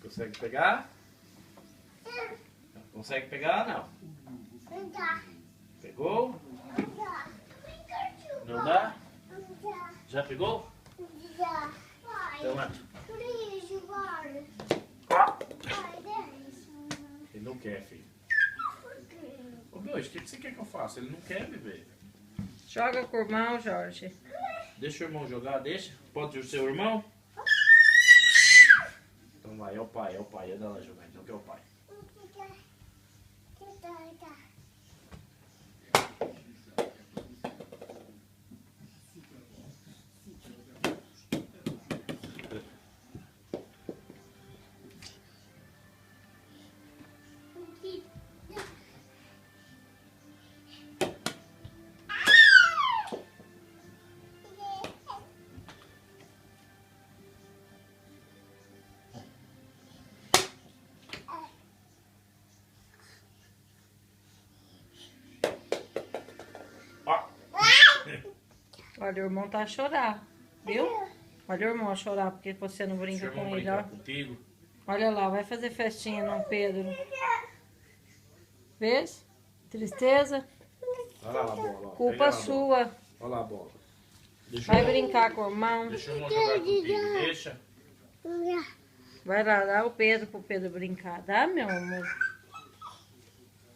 Consegue pegar? Consegue pegar? Não. Pegou? Não dá? Já pegou? Então anda. Ele não quer, filho. Ô, Deus, o que você quer que eu faça? Ele não quer, bebê. Joga com o irmão, Jorge. Deixa o irmão jogar, deixa. Pode ser o seu irmão? Então vai, é o pai, é dela jogar, então que é o pai. Olha, o irmão tá a chorar, viu? Olha o irmão a chorar porque você não brinca com ele, ó. Contigo. Olha lá, vai fazer festinha no Pedro. Vê? Tristeza. Olha lá a bola. Ó. Culpa sua. Olha lá a bola. Vai brincar com o irmão. Deixa o irmão jogar contigo, deixa. Vai lá, dá o Pedro pro Pedro brincar. Dá, meu amor?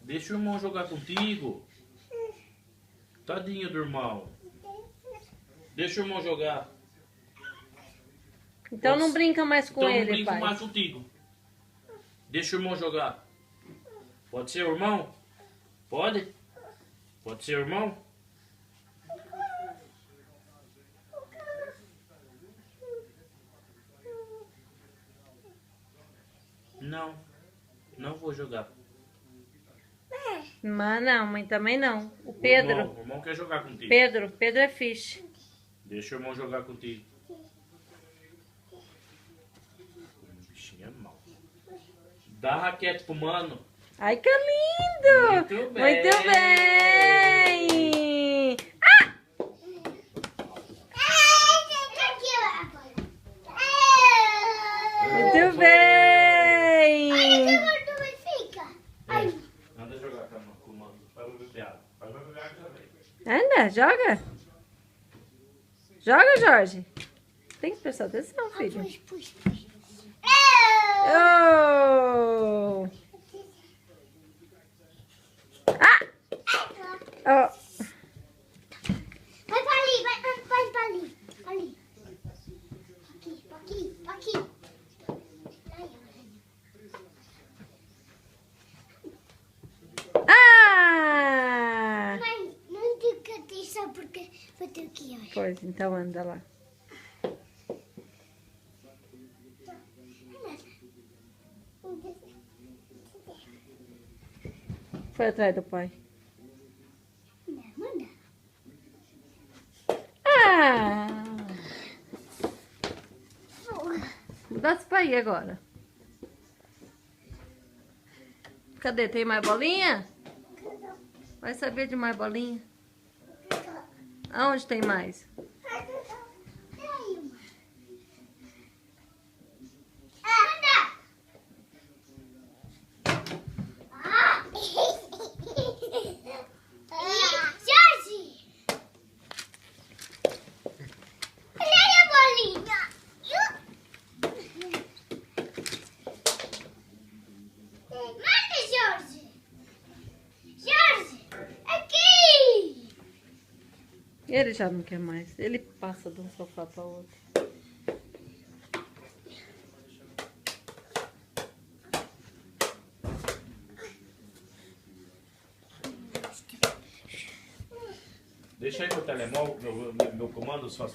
Deixa o irmão jogar contigo. Tadinho do irmão. Deixa o irmão jogar. Então não brinca mais com então ele, não brinco pai. mais contigo. Deixa o irmão jogar. Pode ser o irmão? Pode? Pode ser o irmão? Não. Não vou jogar. Mas não, mãe, também não. O O Pedro. irmão quer jogar contigo. Pedro é fish. Deixa o irmão jogar contigo. O bichinho é mau. Dá a raquete pro mano. Ai, que lindo! Muito bem. Muito bem! Ah! Muito bem! Anda jogar com o mano. Vai beber água. Vai beber água também. Anda, joga. Joga, Jorge. Tem que prestar atenção, filho. Oh! Ah! Oh. Vai pra ali, vai pra ali. Ali. Aqui. Ah! Mãe, não diga atenção porque vou ter que ir. Pois, então anda lá. Foi atrás do pai. Manda. Ah! Mudasse pra ir agora. Cadê? Tem mais bolinha? Vai saber de mais bolinha? Aonde tem mais? Ele já não quer mais. Ele passa de um sofá para outro. Deixa aí meu telemóvel, meu comando, suas